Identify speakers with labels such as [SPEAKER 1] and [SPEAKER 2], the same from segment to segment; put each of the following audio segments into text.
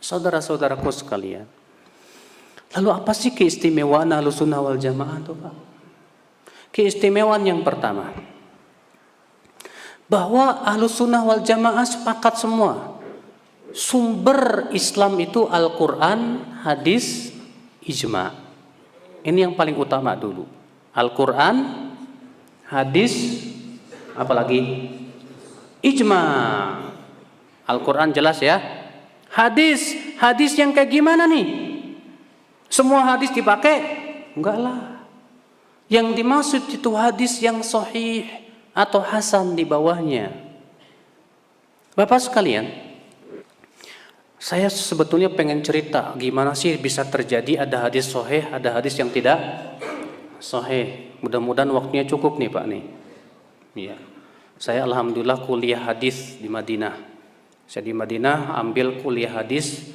[SPEAKER 1] Saudara-saudaraku sekalian, lalu apa sih keistimewaan Ahlussunnah wal Jamaah itu, Pak? Keistimewaan yang pertama, bahwa Ahlussunnah wal Jamaah sepakat semua sumber Islam itu Al-Quran, hadis, ijma. Ini yang paling utama dulu. Al-Quran, hadis, apalagi ijma. Al-Quran jelas ya. Hadis yang kayak gimana nih? Semua hadis dipakai? Enggak lah. Yang dimaksud itu hadis yang sahih atau hasan di bawahnya. Bapak sekalian, saya sebetulnya pengen cerita gimana sih bisa terjadi ada hadis sahih, ada hadis yang tidak sahih. Mudah-mudahan waktunya cukup nih Pak nih. Iya. Saya alhamdulillah kuliah hadis di Madinah. Saya di Madinah ambil kuliah hadis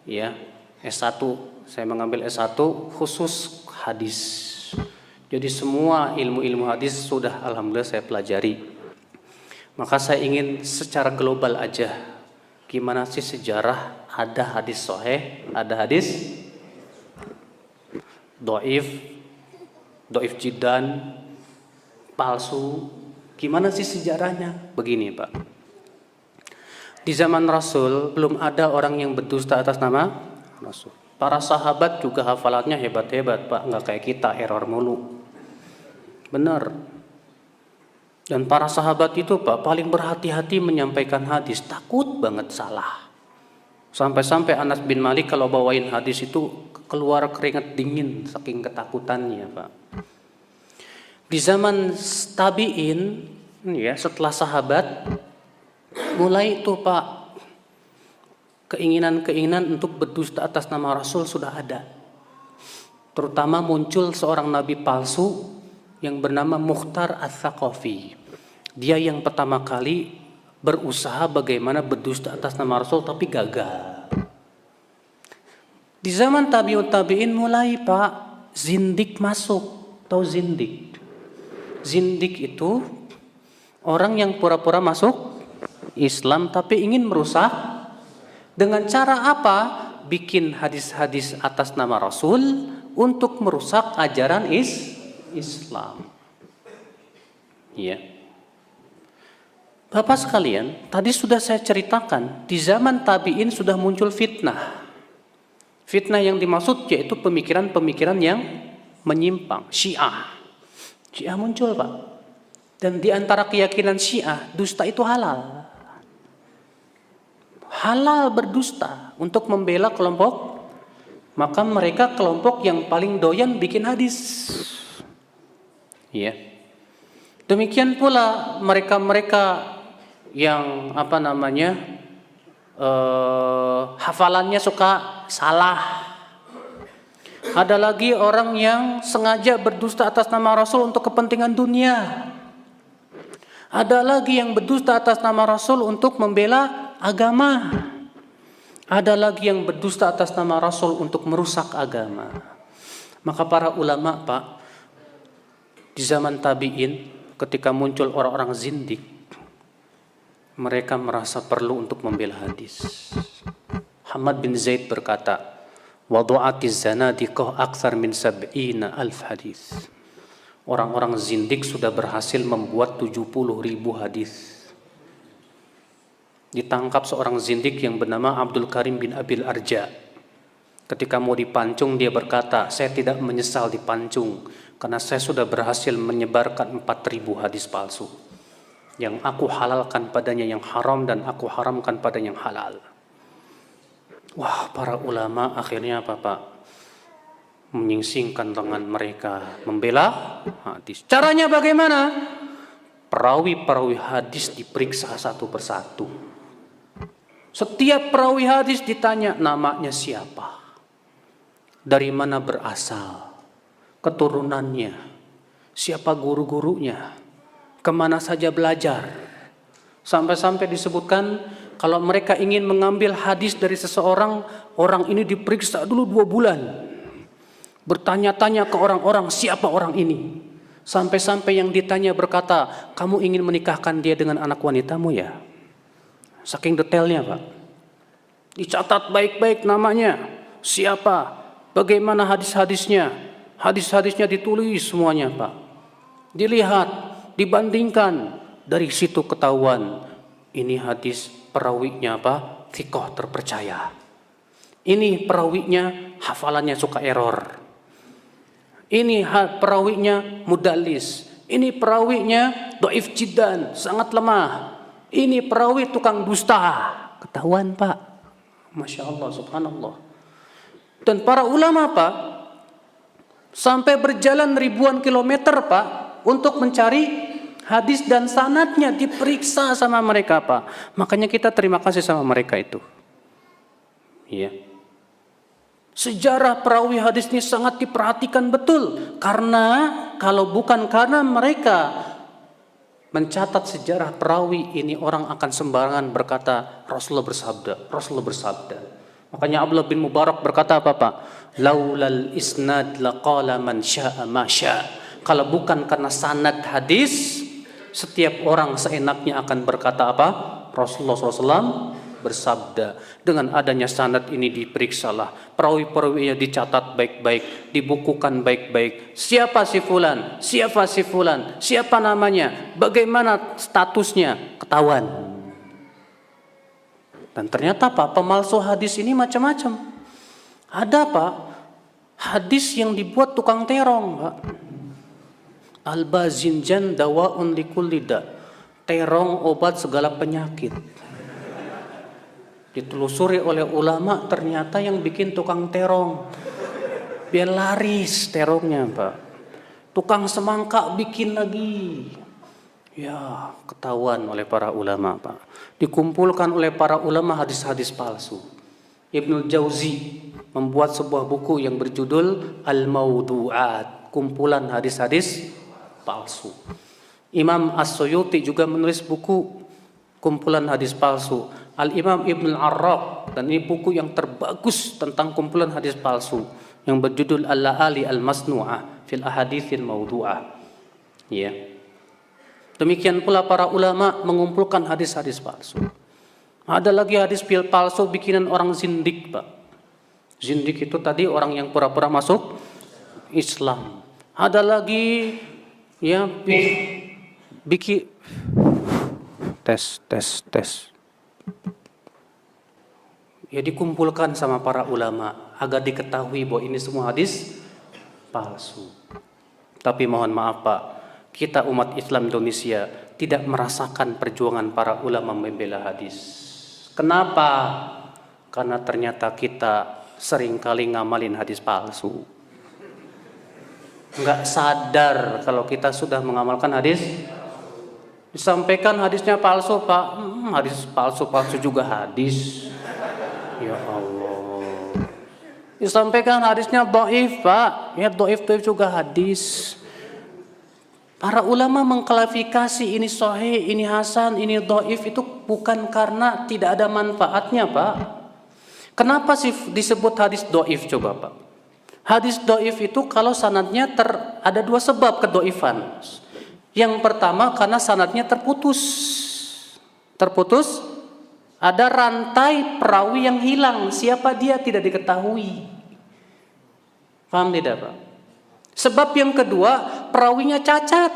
[SPEAKER 1] ya, S1. Saya mengambil S1 khusus hadis. Jadi semua ilmu-ilmu hadis sudah alhamdulillah saya pelajari. Maka saya ingin secara global aja, gimana sih sejarah ada hadis sahih, ada hadis dhaif jiddan, palsu. Gimana sih sejarahnya? Begini Pak, di zaman Rasul belum ada orang yang berdusta atas nama Rasul. Para sahabat juga hafalannya hebat-hebat Pak, nggak kayak kita error mulu. Benar. Dan para sahabat itu Pak paling berhati-hati menyampaikan hadis, takut banget salah. Sampai-sampai Anas bin Malik kalau bawain hadis itu keluar keringat dingin saking ketakutannya Pak. Di zaman tabi'in ya, setelah sahabat mulai itu Pak keinginan untuk berdusta atas nama Rasul sudah ada. Terutama muncul seorang nabi palsu yang bernama Mukhtar Ats-Tsaqafi. Dia yang pertama kali berusaha bagaimana berdusta atas nama Rasul tapi gagal. Di zaman tabi'in mulai Pak zindik masuk. Tahu zindik? Zindik itu orang yang pura-pura masuk Islam tapi ingin merusak. Dengan cara apa? Bikin hadis-hadis atas nama Rasul untuk merusak ajaran Islam. Ya. Bapak sekalian, tadi sudah saya ceritakan, di zaman tabi'in sudah muncul fitnah. Fitnah yang dimaksud yaitu pemikiran-pemikiran yang menyimpang, Syiah. Syiah muncul, Pak. Dan di antara keyakinan Syiah, dusta itu halal. Halal berdusta untuk membela kelompok, maka mereka kelompok yang paling doyan bikin hadis. Ya. Demikian pula mereka-mereka yang hafalannya suka salah. Ada lagi orang yang sengaja berdusta atas nama Rasul untuk kepentingan dunia. Ada lagi yang berdusta atas nama Rasul untuk membela agama. Ada lagi yang berdusta atas nama Rasul untuk merusak agama. Maka para ulama Pak, di zaman tabi'in ketika muncul orang-orang zindik, mereka merasa perlu untuk membela hadis. Hamad bin Zaid berkata, wadu'atiz zanadiqah aktsar min 70,000 hadis. Orang-orang zindik sudah berhasil membuat 70,000 hadis. Ditangkap seorang zindik yang bernama Abdul Karim bin Abil Arja. Ketika mau dipancung dia berkata, saya tidak menyesal dipancung karena saya sudah berhasil menyebarkan 4.000 hadis palsu. Yang aku halalkan padanya yang haram dan aku haramkan padanya yang halal. Wah, para ulama akhirnya apa Pak? Menyingsingkan tangan mereka, membela hadis. Caranya bagaimana? Perawi-perawi hadis diperiksa satu persatu. Setiap perawi hadis ditanya namanya siapa, dari mana berasal, keturunannya, siapa guru-gurunya, kemana saja belajar. Sampai-sampai disebutkan kalau mereka ingin mengambil hadis dari seseorang, orang ini diperiksa dulu 2 bulan. Bertanya-tanya ke orang-orang siapa orang ini. Sampai-sampai yang ditanya berkata, kamu ingin menikahkan dia dengan anak wanitamu ya? Saking detailnya Pak. Dicatat baik-baik namanya, siapa, bagaimana hadis-hadisnya. Hadis-hadisnya ditulis semuanya, Pak. Dilihat, dibandingkan, dari situ ketahuan ini hadis perawinya apa? Thiqah, terpercaya. Ini perawinya hafalannya suka error. Ini perawinya mudallis. Ini perawinya dhaif jiddan, sangat lemah. Ini perawi tukang dusta. Ketahuan, Pak. Masya Allah, subhanallah. Dan para ulama, Pak, sampai berjalan ribuan kilometer, Pak, untuk mencari hadis dan sanadnya, diperiksa sama mereka, Pak. Makanya kita terima kasih sama mereka itu. Iya. Sejarah perawi hadis ini sangat diperhatikan betul. Karena kalau bukan karena mereka mencatat sejarah perawi ini, orang akan sembarangan berkata Rasulullah bersabda, Rasulullah bersabda. Makanya Abdullah bin Mubarak berkata apa, Pak? Laulal isnad laqala man syaa ma syaa. Kalau bukan karena sanad hadis, setiap orang seenaknya akan berkata apa? Rasulullah SAW bersabda. Dengan adanya sanad ini diperiksalah, perawi-perawinya dicatat baik-baik, dibukukan baik-baik. Siapa si fulan? Siapa si fulan? Siapa namanya? Bagaimana statusnya? Ketahuan. Dan ternyata, Pak, pemalsu hadis ini macam-macam. Ada, Pak, hadis yang dibuat tukang terong, Pak. Albazinjan dawaun likulli da. Terong obat segala penyakit. Ditelusuri oleh ulama, ternyata yang bikin tukang terong biar laris terongnya, Pak. Tukang semangka bikin lagi. Ya, ketahuan oleh para ulama, Pak. Dikumpulkan oleh para ulama hadis-hadis palsu. Ibnul Jauzi membuat sebuah buku yang berjudul Al-Mawdu'at, kumpulan hadis-hadis palsu. Imam As-Suyuti juga menulis buku kumpulan hadis palsu. Al-Imam Ibn al-Arraq, dan ini buku yang terbagus tentang kumpulan hadis palsu yang berjudul Al-La'ali Al-Masnu'ah fil Ahaditsil Mawdu'ah. Ya. Demikian pula para ulama mengumpulkan hadis-hadis palsu. Ada lagi hadis palsu bikinan orang zindik, Pak. Zindik itu tadi orang yang pura-pura masuk Islam. Ada lagi ya bikin tes. Ya, dikumpulkan sama para ulama agar diketahui bahwa ini semua hadis palsu. Tapi mohon maaf, Pak, kita umat Islam Indonesia tidak merasakan perjuangan para ulama membela hadis. Kenapa? Karena ternyata kita seringkali ngamalin hadis palsu. Enggak sadar kalau kita sudah mengamalkan hadis. Disampaikan hadisnya palsu, Pak. Hadis palsu juga hadis. Ya Allah. Disampaikan hadisnya dhaif, Pak. Ya, dhaif juga hadis. Para ulama mengklasifikasi ini sahih, ini hasan, ini dhaif itu bukan karena tidak ada manfaatnya, Pak. Kenapa sih disebut hadis dhaif coba, Pak? Hadis dhaif itu kalau sanadnya ada dua sebab kedhaifan. Yang pertama karena sanadnya terputus. Ada rantai perawi yang hilang, siapa dia tidak diketahui. Paham tidak, Pak? Sebab yang kedua, perawinya cacat.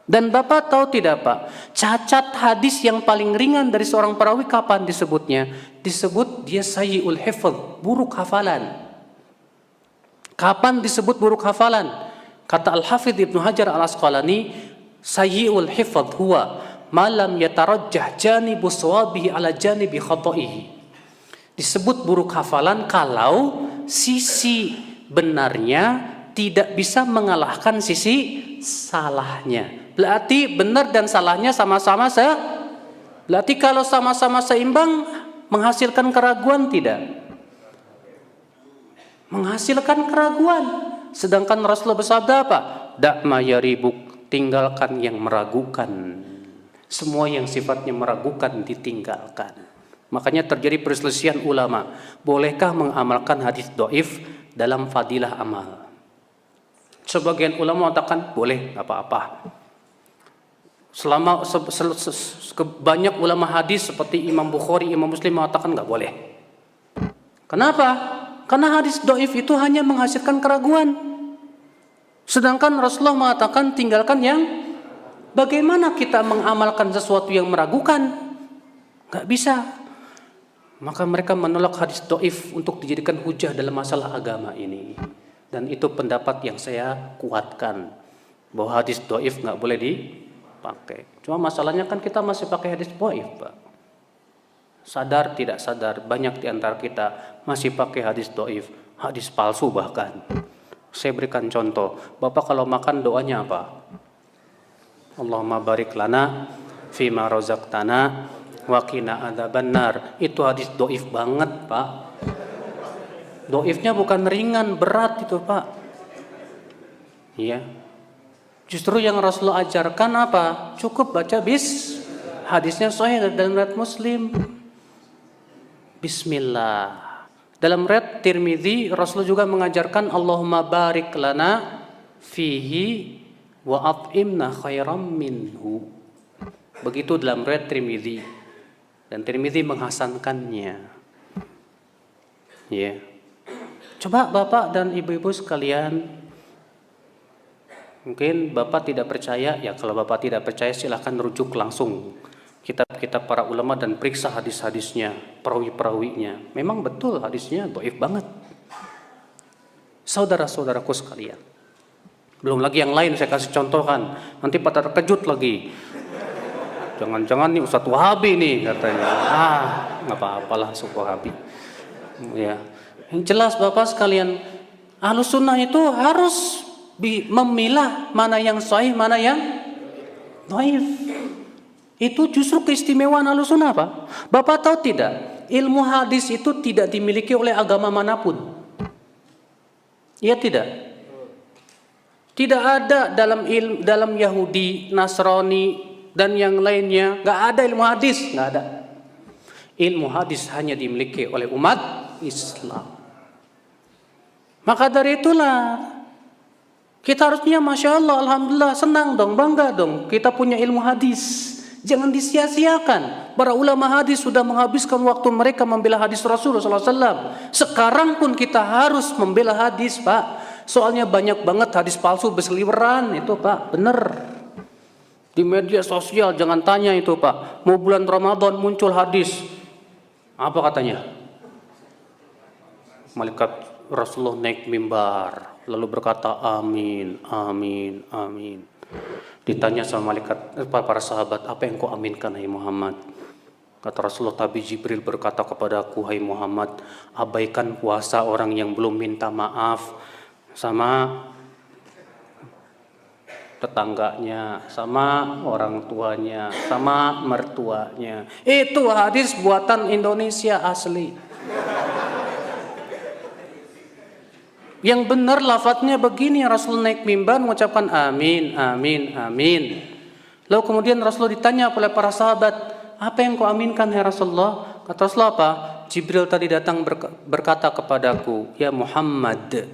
[SPEAKER 1] Dan Bapak tahu tidak, Pak? Cacat hadis yang paling ringan dari seorang perawi kapan disebutnya? Disebut dia sayyi'ul hifdz, buruk hafalan. Kapan disebut buruk hafalan? Kata Al-Hafidz Ibnu Hajar Al-Asqalani, sayyi'ul hifdz huwa malam yatarajjah janibu shawabihi ala janibi khata'ihi. Disebut buruk hafalan kalau sisi benarnya tidak bisa mengalahkan sisi salahnya. Berarti benar dan salahnya sama-sama berarti kalau sama-sama seimbang menghasilkan keraguan tidak? Menghasilkan keraguan. Sedangkan Rasulullah bersabda apa? Da'ma yaribuk, tinggalkan yang meragukan. Semua yang sifatnya meragukan ditinggalkan. Makanya terjadi perselisihan ulama. Bolehkah mengamalkan hadis dhaif dalam fadilah amal? Sebagian ulama mengatakan boleh, apa-apa. Banyak ulama hadis seperti Imam Bukhari, Imam Muslim mengatakan nggak boleh. Kenapa? Karena hadis dhaif itu hanya menghasilkan keraguan. Sedangkan Rasulullah mengatakan tinggalkan yang, bagaimana kita mengamalkan sesuatu yang meragukan? Nggak bisa. Maka mereka menolak hadis dhaif untuk dijadikan hujah dalam masalah agama ini. Dan itu pendapat yang saya kuatkan, bahwa hadis dhaif nggak boleh dipakai. Cuma masalahnya kan kita masih pakai hadis dhaif, Pak. Sadar tidak sadar, banyak di antara kita masih pakai hadis dhaif, hadis palsu bahkan. Saya berikan contoh, Bapak kalau makan doanya apa? Allahumma barik lana fima razaqtana wa qina adzabannar. Itu hadis dhaif banget, Pak. Dhaifnya bukan ringan, berat itu, Pak. Iya. Justru yang Rasulullah ajarkan apa? Cukup baca hadisnya sahih dalam riwayat Muslim. Bismillah. Dalam riwayat Tirmidzi Rasulullah juga mengajarkan Allahumma barik lana fihi wa at'imna khairam minhu. Begitu dalam riwayat Tirmidzi. Dan Tirmidzi menghasankannya. Ya. Coba Bapak dan Ibu-ibu sekalian, mungkin Bapak tidak percaya, ya kalau Bapak tidak percaya silahkan rujuk langsung kitab-kitab para ulama dan periksa hadis-hadisnya, perawi-perawinya. Memang betul hadisnya dhaif banget. Saudara-saudaraku sekalian, belum lagi yang lain saya kasih contohkan, nanti pada terkejut lagi. Jangan-jangan nih Ustadz Wahabi nih katanya. Nggak apa-apalah Ustadz Wahabi. Ya. Yang jelas Bapak sekalian, Ahlus Sunnah itu harus memilah mana yang sahih, mana yang dhaif. Itu justru keistimewaan Ahlus Sunnah, Pak. Bapak tahu tidak? Ilmu hadis itu tidak dimiliki oleh agama manapun. Iya tidak? Tidak ada dalam Yahudi, Nasrani dan yang lainnya, nggak ada ilmu hadis, nggak ada. Ilmu hadis hanya dimiliki oleh umat Islam. Maka dari itulah kita harusnya Masya Allah, Alhamdulillah, senang dong, bangga dong kita punya ilmu hadis. Jangan disia-siakan. Para ulama hadis sudah menghabiskan waktu mereka membela hadis Rasulullah SAW. Sekarang pun kita harus membela hadis, Pak. Soalnya banyak banget hadis palsu berseliweran itu, Pak. Bener. Di media sosial jangan tanya itu, Pak. Mau bulan Ramadan muncul hadis. Apa katanya? Malaikat Rasulullah naik mimbar lalu berkata amin, amin, amin. Ditanya sama malaikat, para sahabat, apa yang kau aminkan hai Muhammad? Kata Rasulullah, tapi Jibril berkata kepadaku, hai Muhammad, abaikan puasa orang yang belum minta maaf sama tetangganya, sama orang tuanya, sama mertuanya. Itu hadis buatan Indonesia asli. Yang benar lafadznya begini, Rasul naik mimbar mengucapkan amin, amin, amin. Lalu kemudian Rasulullah ditanya oleh para sahabat, apa yang kau aminkan ya Rasulullah? Kata Rasulullah apa? Jibril tadi datang berkata kepadaku, ya Muhammad,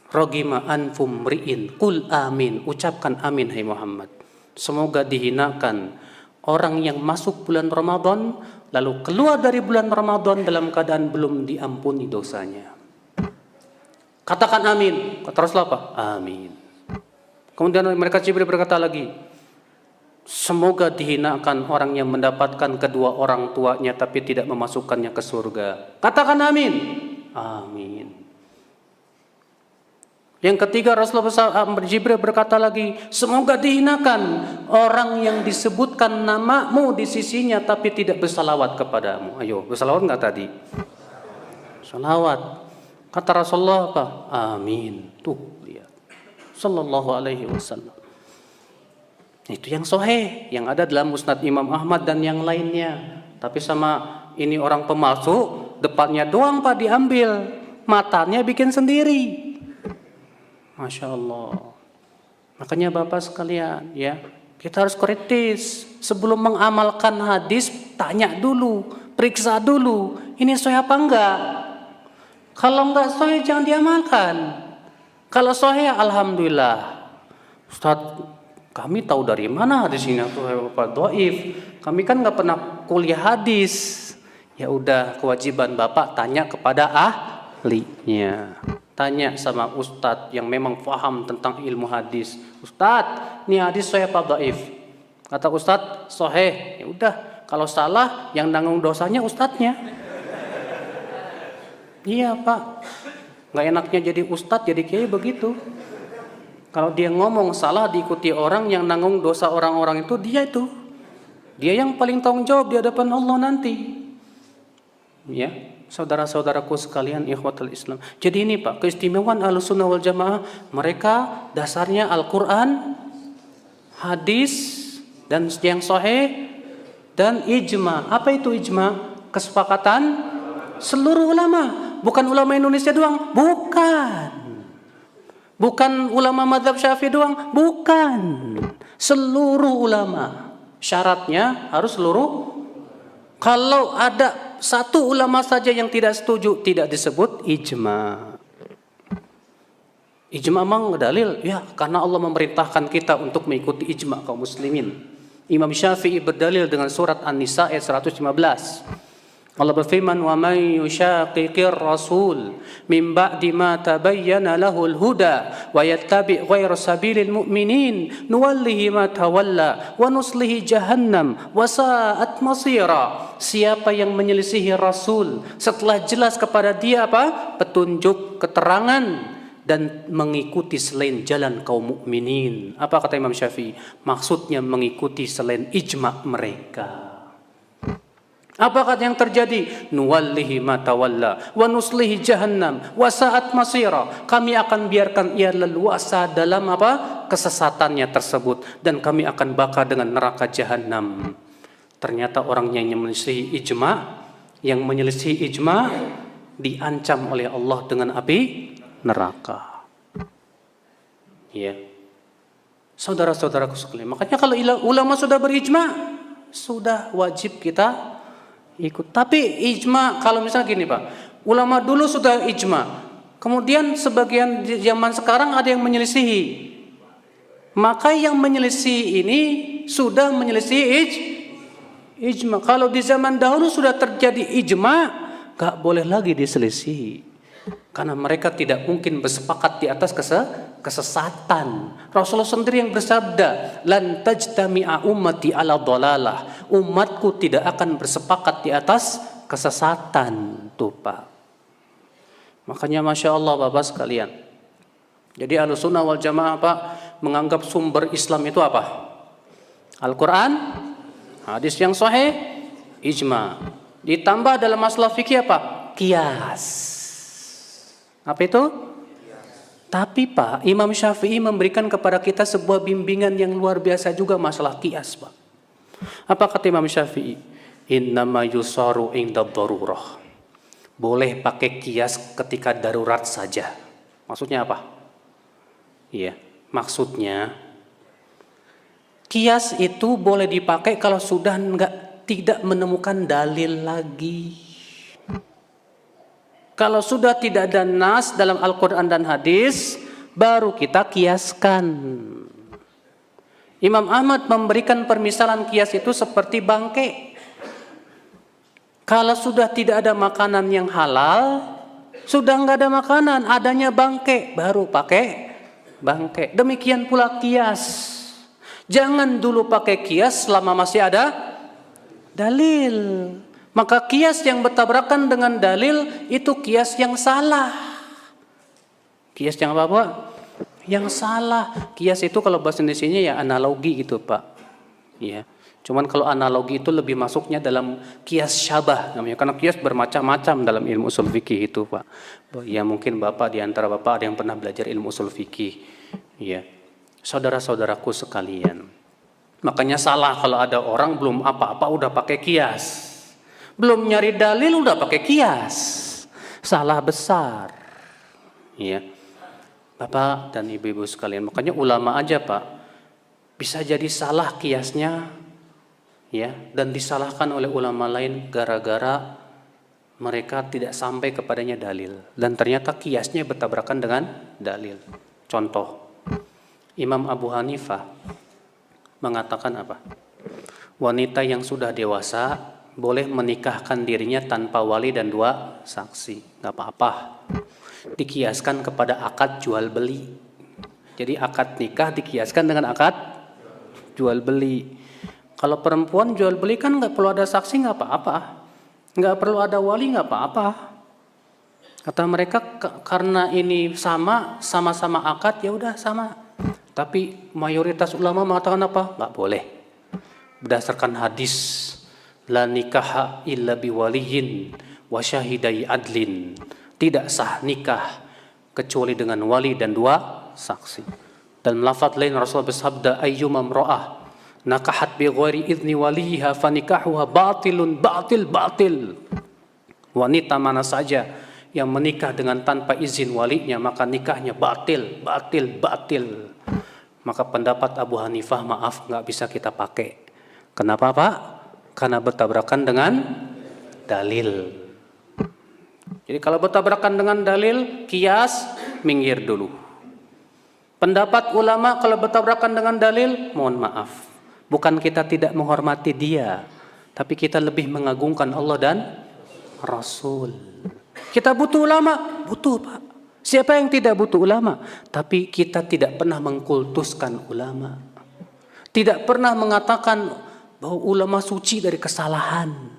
[SPEAKER 1] rogima anfum mri'in, kul amin, ucapkan amin hai Muhammad. Semoga dihinakan orang yang masuk bulan Ramadan lalu keluar dari bulan Ramadan dalam keadaan belum diampuni dosanya. Katakan amin. Kata Rasulullah apa? Amin. Kemudian mereka Jibril berkata lagi, semoga dihinakan orang yang mendapatkan kedua orang tuanya tapi tidak memasukkannya ke surga. Katakan amin. Amin. Yang ketiga Rasulullah Jibril berkata lagi, semoga dihinakan orang yang disebutkan namamu di sisinya tapi tidak bersalawat kepadamu. Ayo, bersalawat enggak tadi? Salawat. Kata Rasulullah apa? Amin. Tuh, lihat. Sallallahu alaihi wasallam. Itu yang sahih, yang ada dalam Musnad Imam Ahmad dan yang lainnya. Tapi sama ini orang pemalsu, depannya doang Pak diambil, matanya bikin sendiri. Masya Allah. Makanya Bapak sekalian, ya, kita harus kritis. Sebelum mengamalkan hadis, tanya dulu, periksa dulu, ini sahih apa enggak? Kalau enggak sahih jangan diamalkan. Kalau sahih alhamdulillah. Ustaz, Kami tahu dari mana hadis ini tuh dhaif. Kami kan nggak pernah kuliah hadis. Ya udah, kewajiban Bapak tanya kepada ahlinya. Tanya sama ustadz yang memang paham tentang ilmu hadis. Ustadz, ini hadis sahih apa dhaif? Kata ustadz, sahih. Ya udah, kalau salah yang nanggung dosanya ustadznya. Iya Pak, nggak enaknya jadi ustadz jadi kiai begitu. Kalau dia ngomong salah diikuti orang, yang nanggung dosa orang-orang itu. Dia yang paling tanggung jawab di hadapan Allah nanti. Ya, saudara-saudaraku sekalian, ikhwatul Islam. Jadi ini Pak, keistimewaan Ahlussunnah wal Jamaah, mereka dasarnya Al-Qur'an, hadis dan yang sahih dan ijma. Apa itu ijma? Kesepakatan seluruh ulama, bukan ulama Indonesia doang, bukan. Bukan ulama mazhab Syafi'i doang, bukan. Seluruh ulama. Syaratnya harus seluruh. Kalau ada satu ulama saja yang tidak setuju, tidak disebut ijma. Ijma memang dalil, ya, karena Allah memerintahkan kita untuk mengikuti ijma kaum muslimin. Imam Syafi'i berdalil dengan surat An-Nisa ayat 115. Allah berfirman, "Wa may yushaqiqir rasul min ba'di ma tabayyana lahul huda wa yattabi' ghayra sabilil mu'minin nuwallihi ma tawalla wa nuslihi jahannam wa sa'at masira." Siapa yang menyelisihi rasul setelah jelas kepada dia apa? Petunjuk, keterangan, dan mengikuti selain jalan kaum mukminin. Apa kata Imam Syafi'i? Maksudnya mengikuti selain ijma mereka. Apa kata yang terjadi? Nuwallihi ma tawalla wa nuslihi jahannam wa sa'at masira. Kami akan biarkan ia leluasa dalam apa? Kesesatannya tersebut, dan kami akan bakar dengan neraka jahannam. Ternyata orang yang menyelisihi ijma diancam oleh Allah dengan api neraka. Ya. Saudara-saudaraku sekalian, makanya kalau ulama sudah berijma, sudah wajib kita ikut. Tapi ijma, kalau misalnya gini Pak, ulama dulu sudah ijma, kemudian sebagian zaman sekarang ada yang menyelisihi, maka yang menyelisih ini sudah menyelisih ijma. Kalau di zaman dahulu sudah terjadi ijma, gak boleh lagi diselisihi, karena mereka tidak mungkin bersepakat di atas kesesatan. Rasulullah sendiri yang bersabda, "Lan tajtami'a ummati ala dhalalah." Umatku tidak akan bersepakat di atas kesesatan. Tuh Pak. Makanya Masya Allah Bapak sekalian. Jadi Ahlussunnah wal Jamaah Pak menganggap sumber Islam itu apa? Al-Quran, hadis yang sahih, ijma. Ditambah dalam masalah fikih apa? Qiyas. Apa itu? Tapi Pak, Imam Syafi'i memberikan kepada kita sebuah bimbingan yang luar biasa juga masalah qiyas Pak. Apa kata Imam Syafi'i? Innama yusaru inda darurah. Boleh pakai qiyas ketika darurat saja. Maksudnya apa? Iya, maksudnya qiyas itu boleh dipakai kalau sudah tidak menemukan dalil lagi. Kalau sudah tidak ada nas dalam Al-Quran dan hadis, baru kita kiaskan. Imam Ahmad memberikan permisalan kias itu seperti bangkai. Kalau sudah tidak ada makanan yang halal, sudah nggak ada makanan, adanya bangkai, baru pakai bangkai. Demikian pula kias. Jangan dulu pakai kias selama masih ada dalil. Maka kias yang bertabrakan dengan dalil itu kias yang salah. Kias yang apa? Yang salah. Kias itu kalau bahasa Indonesianya ya analogi gitu Pak. Ya. Cuman kalau analogi itu lebih masuknya dalam kias syabah namanya. Karena kias bermacam-macam dalam ilmu usul fikih itu Pak. Ya mungkin Bapak di antara Bapak ada yang pernah belajar ilmu usul fikih. Ya. Saudara-saudaraku sekalian. Makanya salah kalau ada orang belum apa-apa udah pakai kias. Belum nyari dalil udah pakai kias. Salah besar. Ya. Bapak dan ibu-ibu sekalian, makanya ulama aja Pak bisa jadi salah kiasnya ya, dan disalahkan oleh ulama lain gara-gara mereka tidak sampai kepadanya dalil, dan ternyata kiasnya bertabrakan dengan dalil. Contoh, Imam Abu Hanifah mengatakan apa? Wanita yang sudah dewasa boleh menikahkan dirinya tanpa wali dan 2 saksi, nggak apa-apa. Dikiaskan kepada akad jual beli. Jadi akad nikah dikiaskan dengan akad jual beli. Kalau perempuan jual beli kan nggak perlu ada saksi, nggak apa-apa, nggak perlu ada wali, nggak apa-apa. Kata mereka karena ini sama-sama akad, ya udah sama. Tapi mayoritas ulama mengatakan apa? Nggak boleh. Berdasarkan hadis, la nikaha illa biwaliyin wa syahidai adlin. Tidak sah nikah kecuali dengan wali dan 2 saksi. Dan lafaz lain Rasulullah bersabda, ayyuma imra'ah nakahat bi ghairi idzni waliha fa nikahuha batilun batil. Wanita mana saja yang menikah dengan tanpa izin walinya, maka nikahnya batil. Maka pendapat Abu Hanifah, maaf, nggak bisa kita pakai. Kenapa Pak? Karena bertabrakan dengan dalil. Jadi kalau bertabrakan dengan dalil, kias, minggir dulu. Pendapat ulama kalau bertabrakan dengan dalil, mohon maaf. Bukan kita tidak menghormati dia, tapi kita lebih mengagungkan Allah dan Rasul. Kita butuh ulama, butuh Pak. Siapa yang tidak butuh ulama? Tapi kita tidak pernah mengkultuskan ulama. Tidak pernah mengatakan bahwa ulama suci dari kesalahan.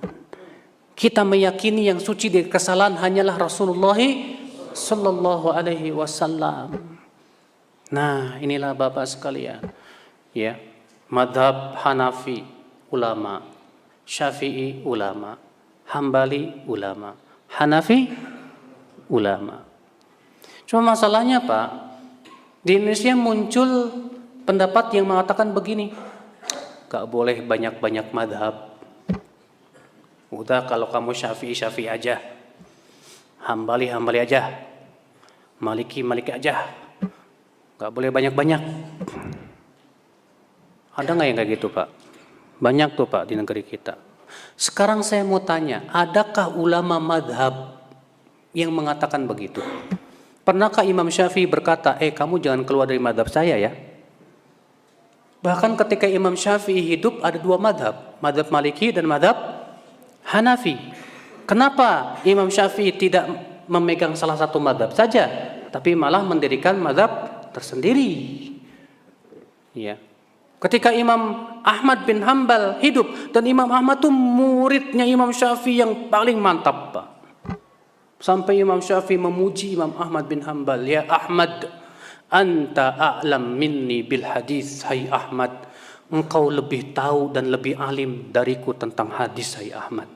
[SPEAKER 1] Kita meyakini yang suci dari kesalahan hanyalah Rasulullah sallallahu alaihi wasallam. Nah, inilah Bapak sekalian. Ya, madhab Hanafi ulama, Syafi'i ulama, Hambali ulama, Hanafi ulama. Cuma masalahnya Pak, di Indonesia muncul pendapat yang mengatakan begini, gak boleh banyak-banyak madhab. Udah kalau kamu Syafi'i aja, Hambali aja, Maliki aja, gak boleh banyak-banyak. Ada gak yang kayak gitu Pak? Banyak tuh Pak di negeri kita. Sekarang saya mau tanya, adakah ulama madhab yang mengatakan begitu? Pernahkah Imam Syafi'i berkata, kamu jangan keluar dari madhab saya ya? Bahkan ketika Imam Syafi'i hidup ada 2 madhab, madhab Maliki dan madhab Hanafi. Kenapa Imam Syafi'i tidak memegang salah satu madhab saja, tapi malah mendirikan madhab tersendiri? Ya. Ketika Imam Ahmad bin Hambal hidup, dan Imam Ahmad itu muridnya Imam Syafi'i yang paling mantap Pak. Sampai Imam Syafi'i memuji Imam Ahmad bin Hambal, ya Ahmad, anta a'lam minni bil hadis, hai Ahmad, engkau lebih tahu dan lebih alim dariku tentang hadis, hai Ahmad.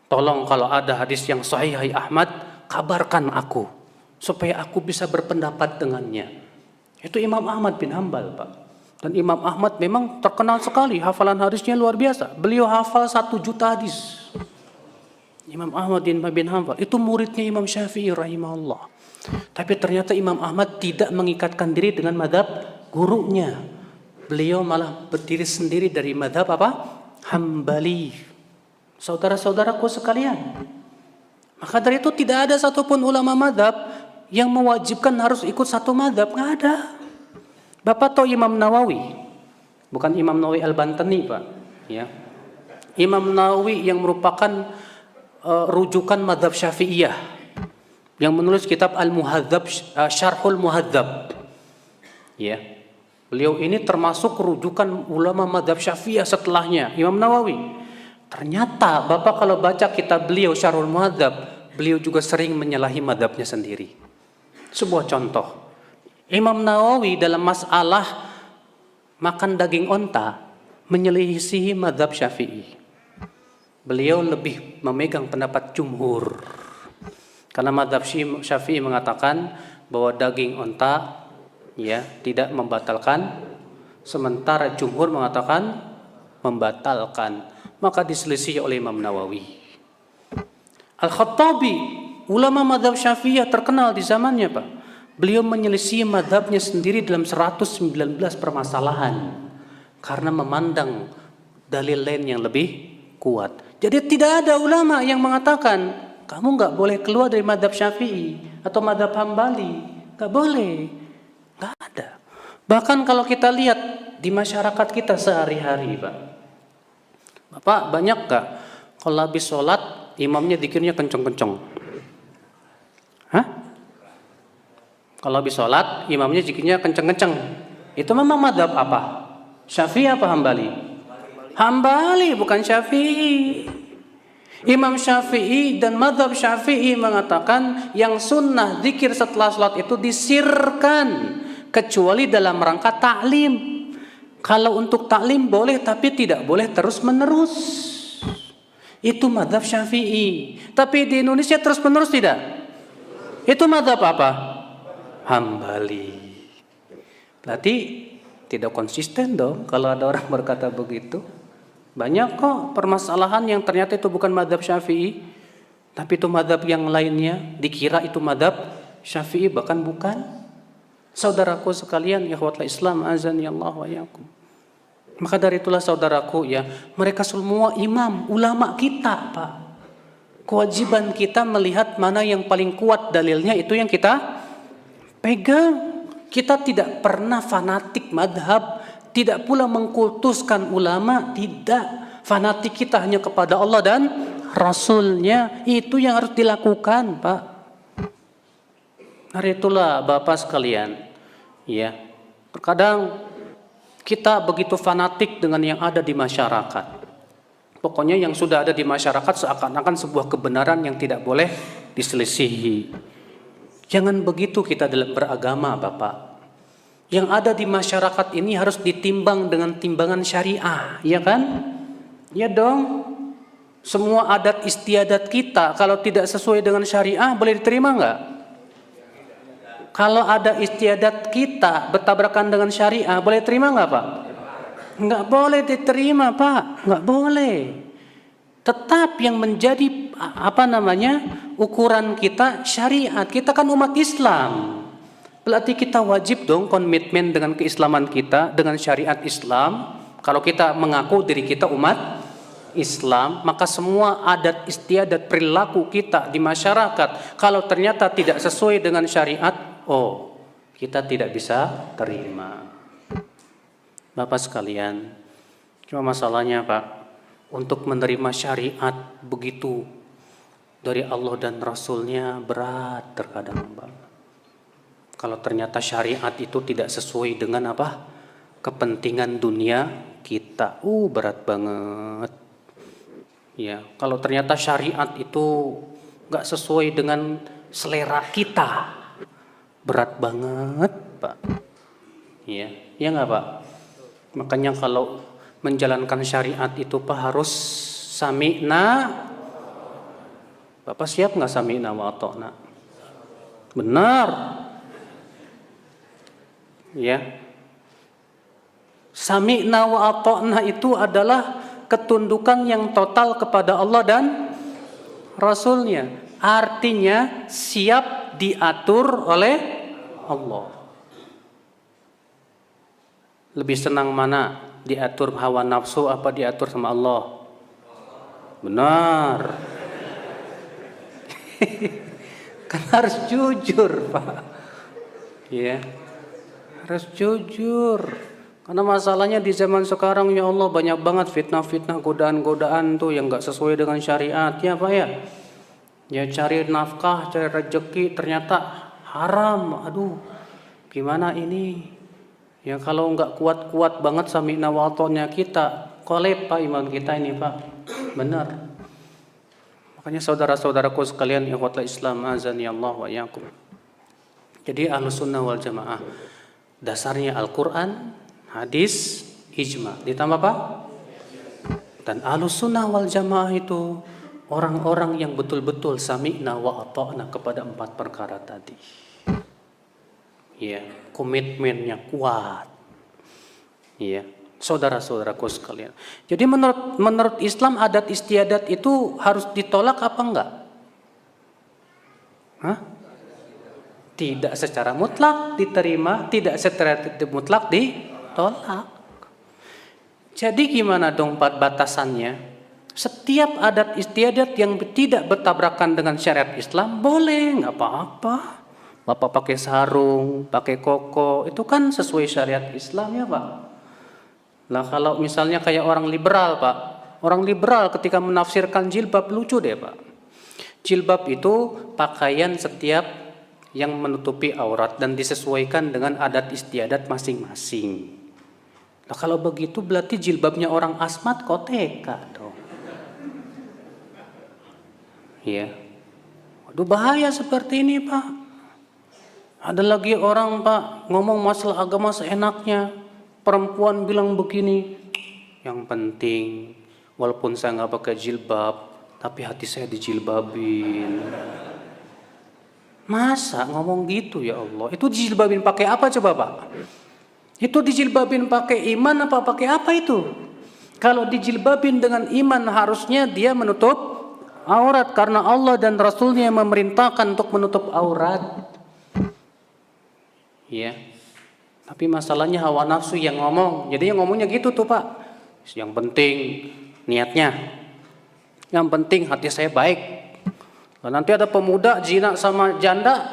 [SPEAKER 1] Tolong kalau ada hadis yang sahih, hai Ahmad, kabarkan aku supaya aku bisa berpendapat dengannya. Itu Imam Ahmad bin Hambal Pak. Dan Imam Ahmad memang terkenal sekali, hafalan hadisnya luar biasa. Beliau hafal 1 juta hadis. Imam Ahmad bin Hanbal itu muridnya Imam Syafi'i rahimahullah. Tapi ternyata Imam Ahmad tidak mengikatkan diri dengan madhab gurunya. Beliau malah berdiri sendiri dari madhab apa? Hambali. Saudara-saudaraku sekalian, maka dari itu tidak ada satupun ulama madhab yang mewajibkan harus ikut satu madhab. Nggak ada. Bapak tahu Imam Nawawi? Bukan Imam Nawawi Al-Bantani Pak, ya. Imam Nawawi yang merupakan rujukan madhab Syafi'iyah, yang menulis kitab Al-Muhadzab, Syarhul Muhadzab. Ya. Beliau ini termasuk rujukan ulama madhab Syafi'iyah setelahnya, Imam Nawawi. Ternyata Bapak kalau baca kitab beliau Syarhul Muhadzab, beliau juga sering menyalahi madhabnya sendiri. Sebuah contoh, Imam Nawawi dalam masalah makan daging onta menyelisihi madhab Syafi'i. Beliau lebih memegang pendapat jumhur. Karena madhab Syafi'i mengatakan bahwa daging onta ya tidak membatalkan, sementara jumhur mengatakan membatalkan. Maka diselisih oleh Imam Nawawi. Al-Khattabi, ulama madhab Syafi'iyah terkenal di zamannya Pak. Beliau menyelisih madhabnya sendiri dalam 119 permasalahan karena memandang dalil lain yang lebih kuat. Jadi tidak ada ulama yang mengatakan kamu nggak boleh keluar dari madhab Syafi'i atau madhab Hambali, nggak boleh, nggak ada. Bahkan kalau kita lihat di masyarakat kita sehari-hari, Pak. Bapak banyak gak kalau habis sholat imamnya zikirnya kenceng-kenceng? Hah? Kalau habis sholat imamnya zikirnya kenceng-kenceng. Itu memang mazhab apa? Syafi'i apa Hambali? Hambali, bukan Syafi'i. Imam Syafi'i dan mazhab Syafi'i mengatakan yang sunnah zikir setelah sholat itu disirkan kecuali dalam rangka taklim. Kalau untuk taklim boleh, tapi tidak boleh terus menerus. Itu mazhab Syafi'i. Tapi di Indonesia terus menerus tidak. Itu mazhab apa? Hambali. Berarti tidak konsisten dong kalau ada orang berkata begitu. Banyak kok permasalahan yang ternyata itu bukan mazhab Syafi'i, tapi itu mazhab yang lainnya, dikira itu mazhab Syafi'i, bahkan bukan. Saudaraku sekalian, ikhwatul Islam, azani Allah wa iyyakum. Maka dari itulah saudaraku ya, mereka semua imam, ulama kita, Pak. Kewajiban kita melihat mana yang paling kuat dalilnya, itu yang kita pegang. Kita tidak pernah fanatik madhab, tidak pula mengkultuskan ulama, tidak. Fanatik kita hanya kepada Allah dan Rasulnya. Itu yang harus dilakukan, Pak. Dari itulah Bapak sekalian, ya, terkadang kita begitu fanatik dengan yang ada di masyarakat. Pokoknya yang sudah ada di masyarakat seakan-akan sebuah kebenaran yang tidak boleh diselisihi. Jangan begitu kita dalam beragama, Bapak. Yang ada di masyarakat ini harus ditimbang dengan timbangan syariah, ya kan? Ya dong. Semua adat istiadat kita kalau tidak sesuai dengan syariah boleh diterima enggak? Kalau ada istiadat kita bertabrakan dengan syariah, boleh terima nggak, Pak? Nggak boleh diterima, Pak. Nggak boleh. Tetap yang menjadi ukuran kita syariat. Kita kan umat Islam. Berarti kita wajib dong komitmen dengan keislaman kita, dengan syariat Islam. Kalau kita mengaku diri kita umat Islam, maka semua adat istiadat perilaku kita di masyarakat kalau ternyata tidak sesuai dengan syariat, kita tidak bisa terima. Bapak sekalian, cuma masalahnya, Pak, untuk menerima syariat begitu dari Allah dan Rasulnya berat terkadang, Pak. Kalau ternyata syariat itu tidak sesuai dengan kepentingan dunia kita, berat banget. Ya, kalau ternyata syariat itu nggak sesuai dengan selera kita, berat banget, Pak. Ya, ya nggak, Pak. Makanya kalau menjalankan syariat itu, Pak, harus sami'na. Bapak siap nggak sami'na wa ata'na? Benar. Ya. Sami'na wa ata'na itu adalah ketundukan yang total kepada Allah dan Rasulnya. Artinya siap diatur oleh Allah. Lebih senang mana? Diatur hawa nafsu apa diatur sama Allah? Benar. Kan harus jujur, Pak. Ya. Harus jujur. Karena masalahnya di zaman sekarang, ya Allah, banyak banget fitnah-fitnah, godaan-godaan tuh yang gak sesuai dengan syariat, ya Pak ya. Ya cari nafkah, cari rezeki, ternyata haram. Aduh, gimana ini? Ya kalau gak kuat-kuat banget sami'na wa ata'na kita, kolep, Pak, iman kita ini, Pak. Benar. Makanya saudara-saudaraku sekalian, ikhwatul Islam, azani Allah wa iyyakum. Jadi Ahlus Sunnah wal Jamaah dasarnya Al-Quran, hadis, ijma. Ditambah apa? Dan Ahlus Sunnah wal Jamaah itu orang-orang yang betul-betul sami'na wa ata'na kepada 4 perkara tadi. Ya, komitmennya kuat. Ya, saudara-saudaraku sekalian. Jadi menurut Islam adat istiadat itu harus ditolak apa enggak? Hah? Tidak secara mutlak diterima, tidak secara mutlak ditolak. Jadi gimana dong batasannya? Setiap adat istiadat yang tidak bertabrakan dengan syariat Islam boleh, nggak apa-apa. Bapak pakai sarung, pakai koko, itu kan sesuai syariat Islam, ya Pak. Nah kalau misalnya kayak orang liberal Pak, orang liberal ketika menafsirkan jilbab lucu deh Pak. Jilbab itu pakaian setiap yang menutupi aurat dan disesuaikan dengan adat istiadat masing-masing. Nah kalau begitu berarti jilbabnya orang asmat koteka dong. Ya, waduh bahaya seperti ini Pak. Ada lagi orang Pak ngomong masalah agama seenaknya. Perempuan bilang begini, yang penting walaupun saya nggak pakai jilbab, tapi hati saya dijilbabin. Masa ngomong gitu ya Allah? Itu dijilbabin pakai apa coba Pak? Itu dijilbabin pakai iman apa pakai apa itu? Kalau dijilbabin dengan iman harusnya dia menutup aurat karena Allah dan Rasulnya yang memerintahkan untuk menutup aurat. Ya. Tapi masalahnya hawa nafsu yang ngomong. Jadi yang ngomongnya gitu tuh Pak. Yang penting niatnya. Yang penting hati saya baik. Nah, nanti ada pemuda zina sama janda,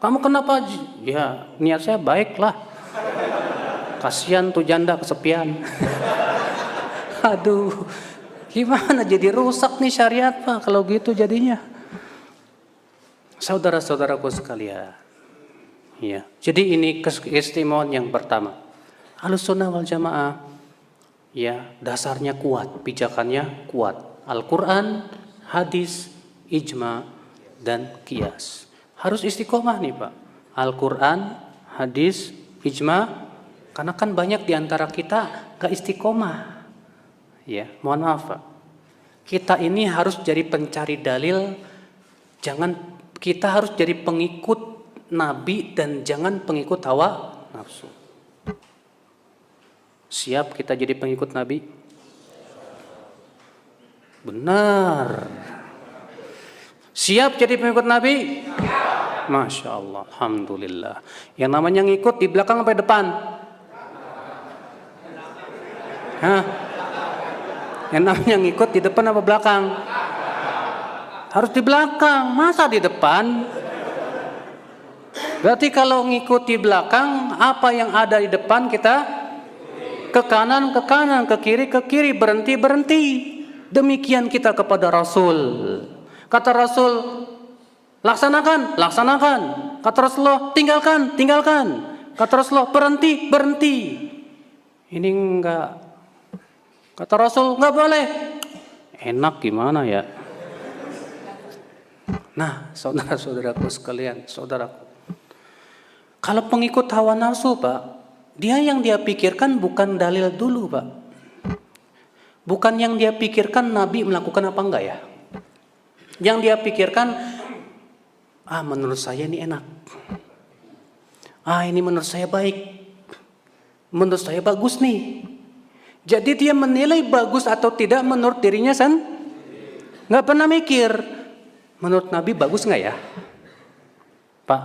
[SPEAKER 1] kamu kenapa? Ya niat saya baik lah. Kasihan tuh janda kesepian. Aduh, gimana jadi rusak nih syariat Pak kalau gitu jadinya. Saudara-saudaraku sekalian. Ya, jadi ini keistimewaan yang pertama. Ahlussunnah wal Jamaah, ya dasarnya kuat, pijakannya kuat. Al-Quran, hadis, ijma, dan qiyas. Harus istiqomah nih Pak. Al-Quran, hadis, ijma. Karena kan banyak diantara kita gak istiqomah. Ya, mohon maaf Pak. Kita ini harus jadi pencari dalil. Kita harus jadi pengikut Nabi dan jangan pengikut hawa nafsu. Siap kita jadi pengikut Nabi? Benar. Siap jadi pengikut Nabi? Masya Allah, alhamdulillah. Yang namanya ngikut di belakang sampai depan? Hah? Yang namanya ngikut di depan apa belakang? Harus di belakang, masa di depan? Berarti kalau ngikuti belakang, apa yang ada di depan kita ke kanan, ke kiri, berhenti. Demikian kita kepada Rasul. Kata Rasul, laksanakan. Kata Rasulullah, tinggalkan. Kata Rasulullah, berhenti. Ini enggak. Kata Rasul, enggak boleh. Enak gimana ya? Nah, saudara-saudaraku sekalian, saudaraku. Kalau pengikut hawa nafsu Pak, yang dia pikirkan bukan dalil dulu Pak. Bukan yang dia pikirkan Nabi melakukan apa enggak ya. Yang dia pikirkan, menurut saya ini enak. Ini menurut saya baik. Menurut saya bagus nih. Jadi dia menilai bagus atau tidak menurut dirinya nggak pernah mikir. Menurut Nabi bagus nggak ya? Pak,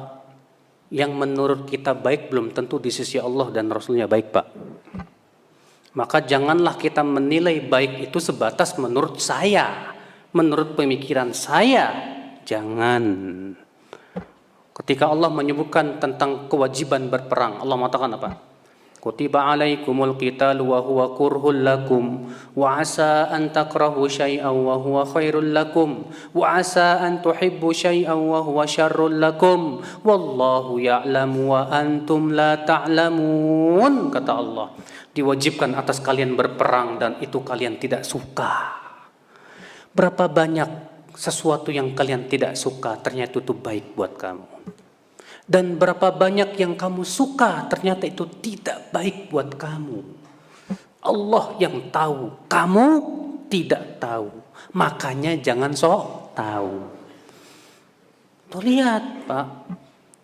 [SPEAKER 1] yang menurut kita baik belum tentu di sisi Allah dan Rasulnya baik Pak. Maka janganlah kita menilai baik itu sebatas menurut saya, menurut pemikiran saya. Jangan. Ketika Allah menyebutkan tentang kewajiban berperang, Allah mengatakan apa? Kutiba alaikumul qitalu wa huwa kurhul lakum wa asa an takrahu syai'an wa huwa khairul lakum wa asa an tuhibbu syai'an wa huwa syarrul lakum wallahu ya'lamu wa antum la ta'lamun. Kata Allah, diwajibkan atas kalian berperang dan itu kalian tidak suka. Berapa banyak sesuatu yang kalian tidak suka ternyata itu baik buat kamu. Dan berapa banyak yang kamu suka ternyata itu tidak baik buat kamu. Allah yang tahu, kamu tidak tahu. Makanya jangan sok tahu. Tuh lihat Pak.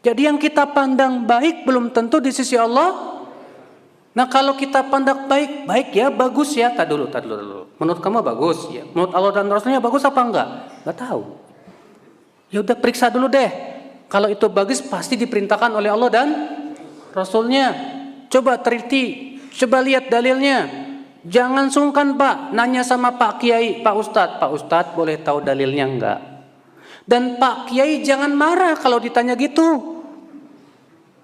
[SPEAKER 1] Jadi yang kita pandang baik belum tentu di sisi Allah. Nah kalau kita pandang baik ya, bagus ya. Tadi dulu. Menurut kamu bagus ya. Menurut Allah dan Rasulnya bagus apa enggak? Enggak tahu. Ya udah periksa dulu deh. Kalau itu bagus pasti diperintahkan oleh Allah dan Rasulnya. Coba teliti, coba lihat dalilnya. Jangan sungkan Pak, nanya sama Pak Kiai, Pak Ustadz boleh tahu dalilnya enggak? Dan Pak Kiai jangan marah kalau ditanya gitu.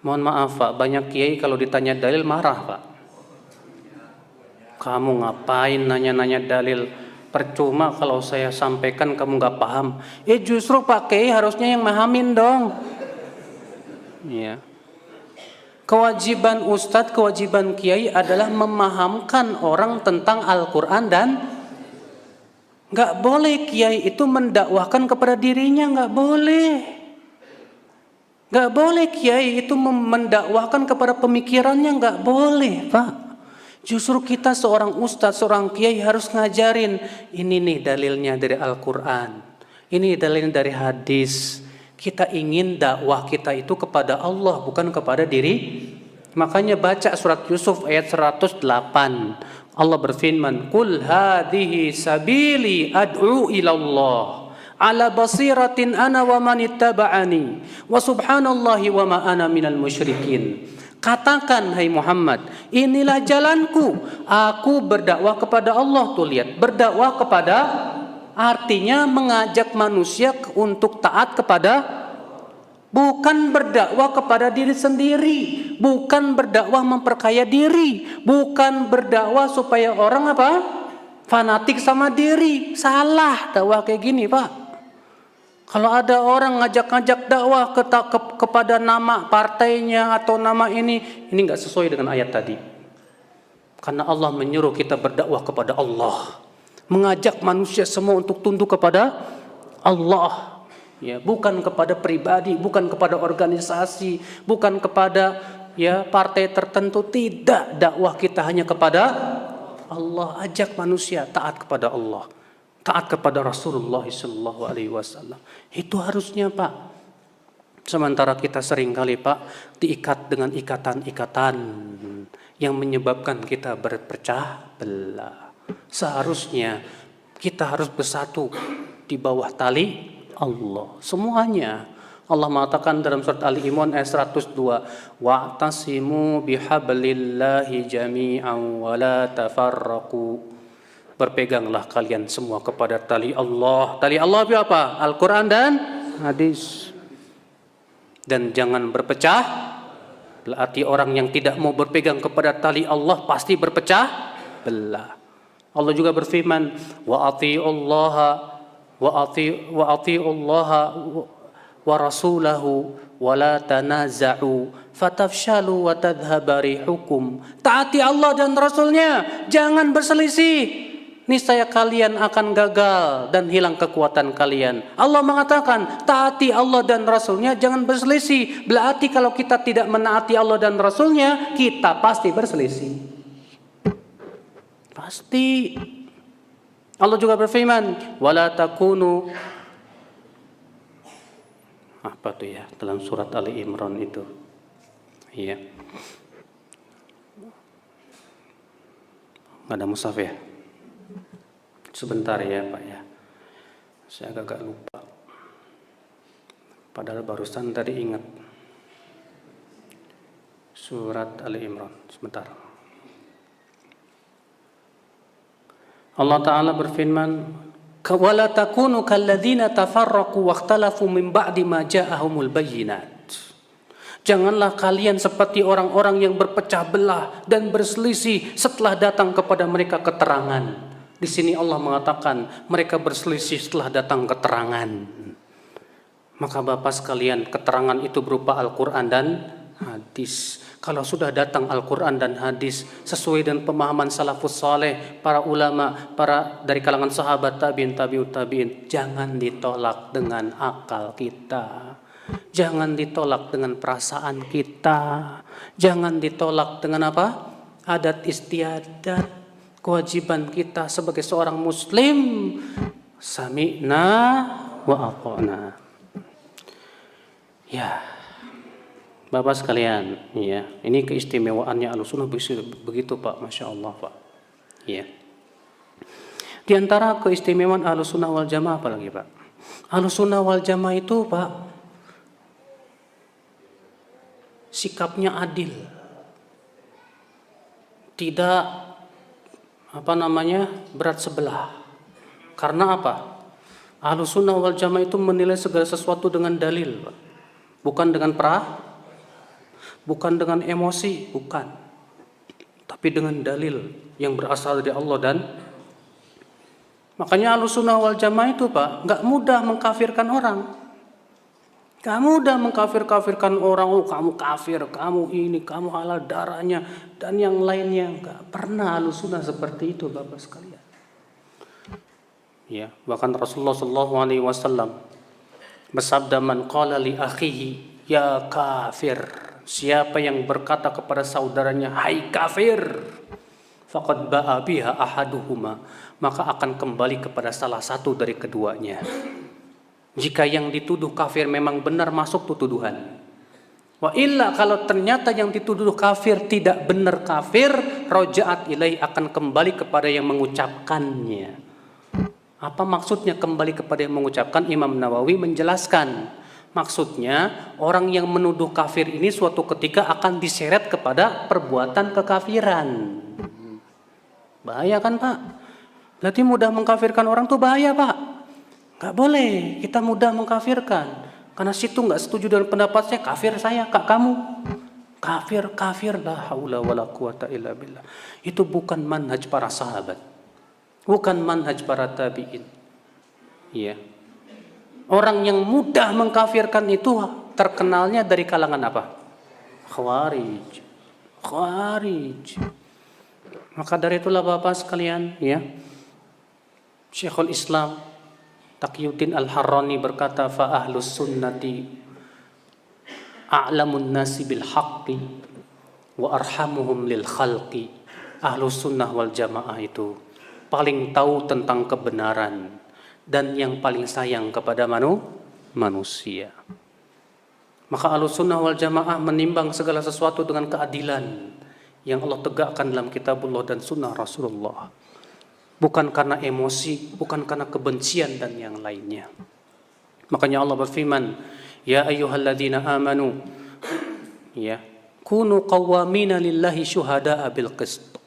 [SPEAKER 1] Mohon maaf Pak, banyak Kiai kalau ditanya dalil marah Pak. Kamu ngapain nanya-nanya dalil? Percuma kalau saya sampaikan kamu nggak paham. Justru Pak Kiai harusnya yang mahamin dong. Ya. Kewajiban ustadz, kewajiban kiai adalah memahamkan orang tentang Al-Quran dan nggak boleh kiai itu mendakwahkan kepada dirinya, nggak boleh. Nggak boleh kiai itu mendakwahkan kepada pemikirannya, nggak boleh, Pak. Justru kita seorang ustadz, seorang kiai harus ngajarin, ini nih dalilnya dari Al-Quran, ini dalilnya dari hadis. Kita ingin dakwah kita itu kepada Allah, bukan kepada diri. Makanya baca surat Yusuf ayat 108. Allah berfirman, "Qul hadhihi sabili ad'u ilallah ala basiratin ana wa man ittaba'ani wa subhanallahi wa ma ana minal musyrikin." Katakan, hai Muhammad, inilah jalanku, aku berdakwah kepada Allah. Tuh lihat, berdakwah kepada artinya mengajak manusia untuk taat kepada, bukan berdakwah kepada diri sendiri, bukan berdakwah memperkaya diri, bukan berdakwah supaya orang apa? Fanatik sama diri. Salah dakwah kayak gini, Pak. Kalau ada orang ngajak-ngajak dakwah kepada nama partainya atau nama ini nggak sesuai dengan ayat tadi. Karena Allah menyuruh kita berdakwah kepada Allah, mengajak manusia semua untuk tunduk kepada Allah, ya, bukan kepada pribadi, bukan kepada organisasi, bukan kepada partai tertentu. Tidak, dakwah kita hanya kepada Allah. Ajak manusia taat kepada Allah, taat kepada Rasulullah SAW. Itu harusnya, Pak. Sementara kita seringkali, Pak, diikat dengan ikatan-ikatan yang menyebabkan kita berpecah belah. Seharusnya kita harus bersatu di bawah tali Allah. Semuanya. Allah mengatakan dalam surat Ali Imran ayat 102, "Wa'tasimu bihablillahi jami'an wa la tafarraqu." Berpeganglah kalian semua kepada tali Allah. Tali Allah itu apa? Al-Quran dan hadis. Dan jangan berpecah. Berarti orang yang tidak mau berpegang kepada tali Allah pasti berpecah belah. Allah juga berfirman, wa atiullaha wa rasulahu wa la tanaza'u fatafshalu wa tadhhaba rihukum. Taati Allah dan Rasulnya, jangan berselisih. Niscaya kalian akan gagal dan hilang kekuatan kalian. Allah mengatakan, taati Allah dan Rasulnya, jangan berselisih. Berarti kalau kita tidak menaati Allah dan Rasulnya, kita pasti berselisih. Pasti. Allah juga berfirman, wala takunu, apa tuh ya, dalam surat Ali Imran itu. Iya. Nggak ada mushaf ya? Sebentar ya, Pak ya. Saya agak lupa. Padahal barusan tadi ingat. Surat Ali Imran. Sebentar. Allah Ta'ala berfirman, "Wala takunu kalladzina tafarraqu wakhtalafu min ba'di ma ja'ahumul bayyinat." Janganlah kalian seperti orang-orang yang berpecah belah dan berselisih setelah datang kepada mereka keterangan. Di sini Allah mengatakan mereka berselisih setelah datang keterangan. Maka Bapak sekalian, keterangan itu berupa Al-Quran dan hadis. Kalau sudah datang Al-Quran dan hadis sesuai dengan pemahaman salafus saleh, para ulama, para dari kalangan sahabat, tabi'in, tabi'ut tabi'in, jangan ditolak dengan akal kita. Jangan ditolak dengan perasaan kita. Jangan ditolak dengan apa? Adat istiadat. Kewajiban kita sebagai seorang muslim, sami'na wa ata'na. Ya, Bapak sekalian, ya, ini keistimewaannya Ahlussunnah begitu, Pak, Masya Allah, Pak. Ya. Di antara keistimewaan Ahlussunnah wal Jamaah apa lagi, Pak? Ahlussunnah wal Jamaah itu, Pak, sikapnya adil. Tidak berat sebelah. Karena apa? Ahlussunnah wal Jamaah itu menilai segala sesuatu dengan dalil, Pak. Bukan dengan bukan dengan emosi, bukan. Tapi tapi dengan dalil yang berasal dari Allah. Dan makanya Ahlussunnah wal Jamaah itu Pak, nggak mudah mengkafirkan orang. Nggak mudah mengkafirkan orang, oh kamu kafir, kamu ini, kamu halal darahnya, dan yang lainnya. Nggak pernah Ahlussunnah seperti itu Bapak sekalian. Ya, bahkan Rasulullah SAW bersabda, man qala li akhihi ya kafir, siapa yang berkata kepada saudaranya hai kafir, faqad ba'a biha ahaduhuma, maka akan kembali kepada salah satu dari keduanya. Jika yang dituduh kafir memang benar masuk tuh tuduhan. Wa illa, kalau ternyata yang dituduh kafir tidak benar kafir, roja'at ilaih, akan kembali kepada yang mengucapkannya. Apa maksudnya kembali kepada yang mengucapkan? Imam Nawawi menjelaskan. Maksudnya orang yang menuduh kafir ini suatu ketika akan diseret kepada perbuatan kekafiran. Bahaya kan Pak? Berarti mudah mengkafirkan orang tuh bahaya Pak. Gak boleh kita mudah mengkafirkan. Karena situ gak setuju dengan pendapatnya, kafir saya, kak kamu. Kafir, la haula wala quwata illa billah. Itu bukan manhaj para sahabat. Bukan manhaj para tabi'in. Ya. Orang yang mudah mengkafirkan itu terkenalnya dari kalangan apa? Khawarij. Maka dari itulah Bapak sekalian, ya. Syekhul Islam Taqiyuddin Al-Harrani berkata, fa ahlus sunnati a'lamun nasi bil haqqi wa arhamuhum lil khalqi. Ahlus sunnah wal jamaah itu paling tahu tentang kebenaran dan yang paling sayang kepada manusia. Maka Ahlussunnah wal Jamaah menimbang segala sesuatu dengan keadilan yang Allah tegakkan dalam kitabullah dan sunnah Rasulullah. Bukan karena emosi, bukan karena kebencian dan yang lainnya. Makanya Allah berfirman, ya ayyuhalladzina amanu, ya, kunu qawwamina lillahi syuhada'a bil qist.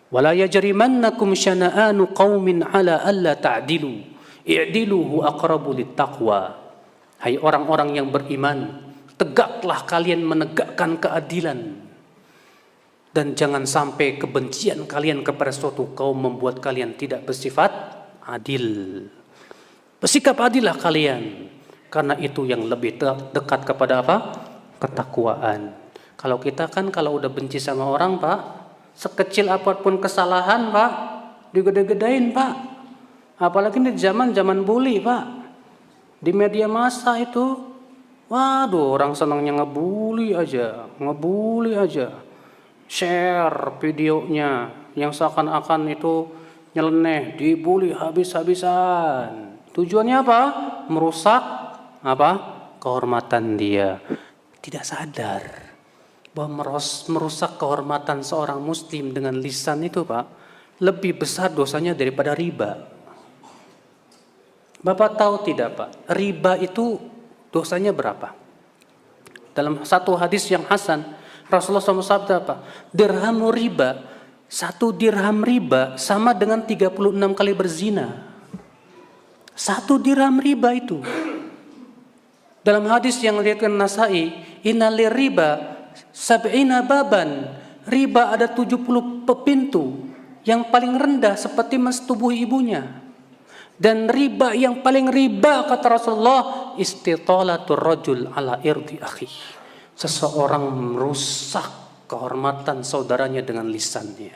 [SPEAKER 1] Wala yajrimannakum syana'anu qaumin ala alla ta'dilu i'dilu huwa aqrabu littaqwa. Hai orang-orang yang beriman, tegaklah kalian menegakkan keadilan, dan jangan sampai kebencian kalian kepada suatu kaum membuat kalian tidak bersifat adil. Bersikap adillah kalian, karena itu yang lebih dekat kepada apa? Ketakwaan. Kalau kita kan kalau udah benci sama orang Pak, sekecil apapun kesalahan Pak, digede-gedein Pak. Apalagi di zaman bully Pak. Di media massa itu, waduh, orang senangnya ngebully aja. Share videonya yang seakan-akan itu nyeleneh, dibully habis-habisan. Tujuannya apa? Merusak apa? Kehormatan dia. Tidak sadar bahwa merusak kehormatan seorang muslim dengan lisan itu Pak, lebih besar dosanya daripada riba. Bapak tahu tidak Pak, riba itu dosanya berapa? Dalam satu hadis yang hasan, Rasulullah SAW sabda apa? Dirhamu riba, 1 dirham riba sama dengan 36 kali berzina. 1 dirham riba itu. Dalam hadis yang diriwayatkan Nasai, innalir riba sab'ina baban, riba ada 70 pintu, yang paling rendah seperti mas tubuh ibunya. Dan riba yang paling riba kata Rasulullah, istitalatur rajul ala irdi akhi, seseorang merusak kehormatan saudaranya dengan lisannya.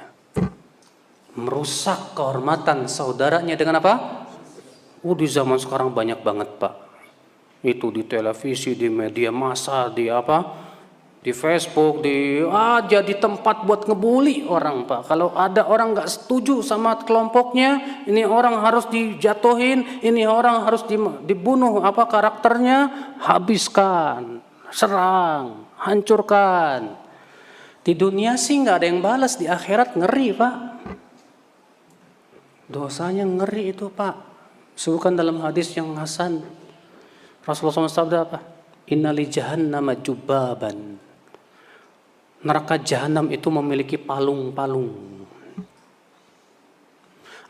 [SPEAKER 1] Merusak kehormatan saudaranya dengan apa? Di zaman sekarang banyak banget Pak. Itu di televisi, di media massa, di apa? Di Facebook, jadi tempat buat ngebully orang Pak. Kalau ada orang nggak setuju sama kelompoknya, ini orang harus dijatuhin, ini orang harus dibunuh apa karakternya, habiskan, serang, hancurkan. Di dunia sih nggak ada yang balas, di akhirat ngeri Pak. Dosanya ngeri itu Pak. Sebutkan dalam hadis yang hasan, Rasulullah SAW sabda apa? Innali jahannama jubaban. Neraka jahanam itu memiliki palung-palung.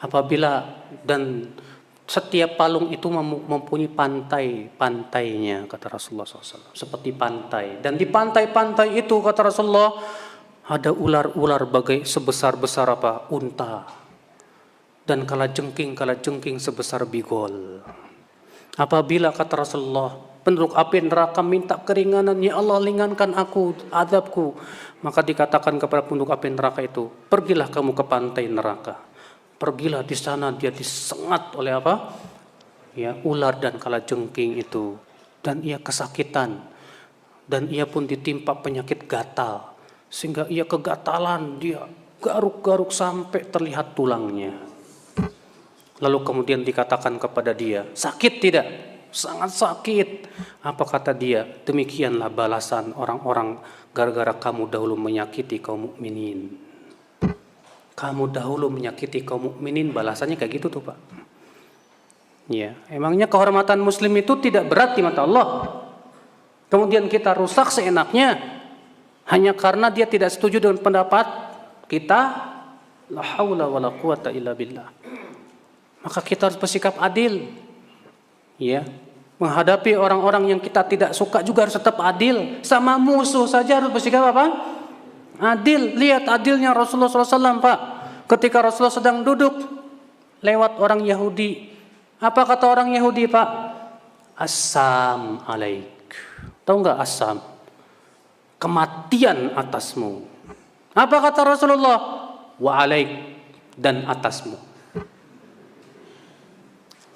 [SPEAKER 1] Apabila dan setiap palung itu mempunyai pantainya kata Rasulullah SAW, seperti pantai. Dan di pantai-pantai itu kata Rasulullah Ada ular-ular bagai sebesar-besar apa? Unta. Dan kalajengking sebesar bigol. Apabila kata Rasulullah, penduduk api neraka minta keringanan, ya Allah ringankan aku azabku, maka dikatakan kepada penduduk api neraka itu, pergilah kamu ke pantai neraka. Pergilah, di sana dia disengat oleh apa? Ya, ular dan kalajengking itu, dan ia kesakitan, dan ia pun ditimpa penyakit gatal, sehingga ia kegatalan, dia garuk-garuk sampai terlihat tulangnya. Lalu kemudian dikatakan kepada dia, sakit tidak? Sangat sakit. Apa kata dia? Demikianlah balasan orang-orang gara-gara kamu dahulu menyakiti kaum mukminin. Kamu dahulu menyakiti kaum mukminin, balasannya kayak gitu tuh Pak. Ya, emangnya kehormatan muslim itu tidak berat di mata Allah? Kemudian kita rusak seenaknya hanya karena dia tidak setuju dengan pendapat kita? La haula wala quwata illa billah. Maka kita harus bersikap adil. Ya, menghadapi orang-orang yang kita tidak suka juga harus tetap adil. Sama musuh saja harus bersikap apa? Adil. Lihat adilnya Rasulullah SAW Pak. Ketika Rasulullah sedang duduk, lewat orang Yahudi. Apa kata orang Yahudi Pak? Assam alaik. Tahu nggak assam? Kematian atasmu. Apa kata Rasulullah? Wa alaik, dan atasmu.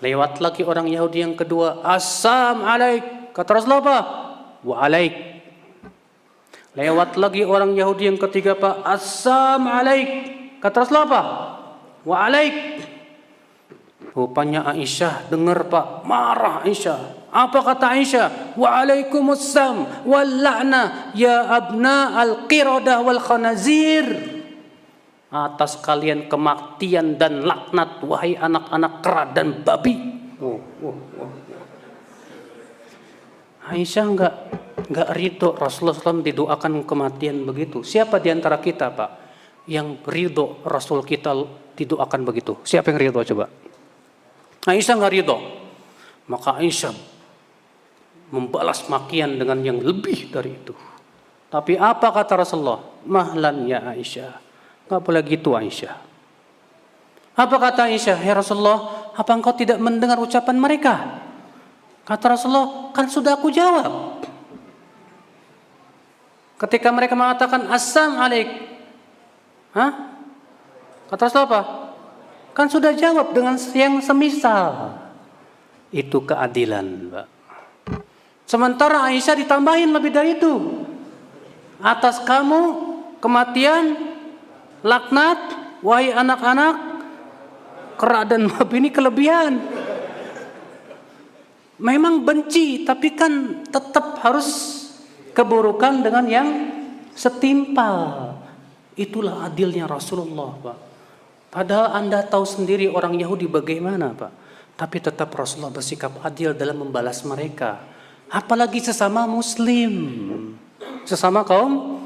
[SPEAKER 1] Lewat lagi orang Yahudi yang kedua, assam alaik. Kata Rasulullah apa? Wa alaik. Lewat lagi orang Yahudi yang ketiga Pak, assam alaik. Kata Rasulullah apa? Wa alaik. Rupanya Aisyah dengar Pak, marah Aisyah. Apa kata Aisyah? Wa alaikumussalam wal la'na ya abna al-qiradah wal khanazir. Atas kalian kematian dan laknat, wahai anak-anak kera dan babi. Aisyah enggak ridho Rasulullah SAW didoakan kematian begitu. Siapa di antara kita Pak yang ridho Rasul kita didoakan begitu? Siapa yang ridho coba? Aisyah enggak ridho. Maka Aisyah membalas makian dengan yang lebih dari itu. Tapi apa kata Rasulullah? Mahlan ya Aisyah. Enggak boleh gitu Aisyah. Apa kata Aisyah? Ya Rasulullah, apa engkau tidak mendengar ucapan mereka? Kata Rasulullah, kan sudah aku jawab. Ketika mereka mengatakan assam alaik. Hah? Kata Rasulullah apa? Kan sudah jawab dengan yang semisal. Itu keadilan, Pak. Sementara Aisyah ditambahin lebih dari itu. Atas kamu kematian, laknat, wahai anak-anak kera dan babi, ini kelebihan. Memang benci, tapi kan tetap harus keburukan dengan yang setimpal. Itulah adilnya Rasulullah Pak. Padahal Anda tahu sendiri orang Yahudi bagaimana Pak. Tapi tetap Rasulullah bersikap adil dalam membalas mereka. Apalagi sesama muslim, sesama kaum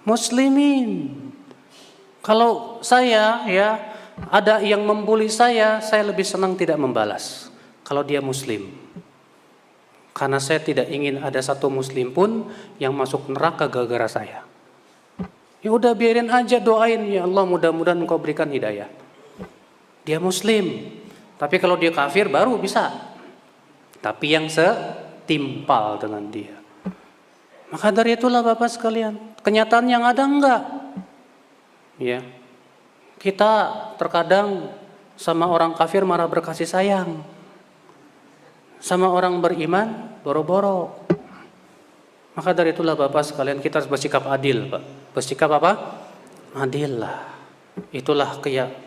[SPEAKER 1] muslimin. Kalau saya ya ada yang membuli saya lebih senang tidak membalas kalau dia muslim. Karena saya tidak ingin ada satu muslim pun yang masuk neraka gara-gara saya. Ya udah biarin aja, doain ya Allah mudah-mudahan Engkau berikan hidayah. Dia muslim. Tapi kalau dia kafir baru bisa. Tapi yang setimpal dengan dia. Maka dari itulah Bapak sekalian, kenyataan yang ada enggak? Ya, kita terkadang sama orang kafir marah berkasih sayang, sama orang beriman boro-boro. Maka dari itulah Bapak sekalian, kita harus bersikap adil Pak. Bersikap apa? Adil lah. Itulah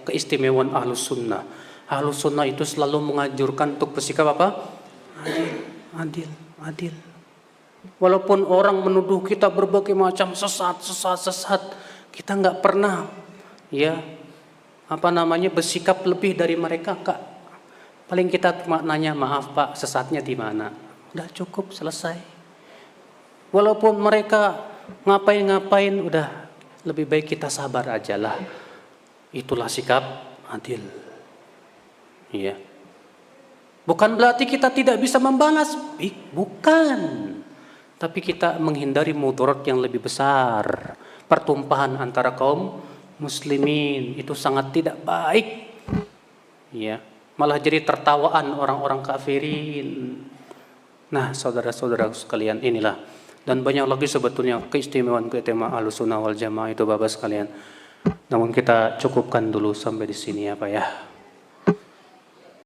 [SPEAKER 1] keistimewaan Ahlus Sunnah. Ahlus Sunnah itu selalu menganjurkan untuk bersikap apa? Adil. Walaupun orang menuduh kita berbagai macam sesat, kita nggak pernah bersikap lebih dari mereka Kak. Paling kita nanya, maaf Pak, sesatnya di mana? Udah cukup, selesai. Walaupun mereka ngapain, udah lebih baik kita sabar aja lah. Itulah sikap adil. Iya. Bukan berarti kita tidak bisa membalas, bukan. Tapi kita menghindari mudarat yang lebih besar. pertumpahan antara kaum muslimin, itu sangat tidak baik. Ya, malah jadi tertawaan orang-orang kafirin. Nah, saudara-saudara sekalian, inilah dan banyak lagi sebetulnya keistimewaan Ahlussunnah wal Jamaah itu Bapak sekalian. Namun kita cukupkan dulu sampai di sini ya Pak ya.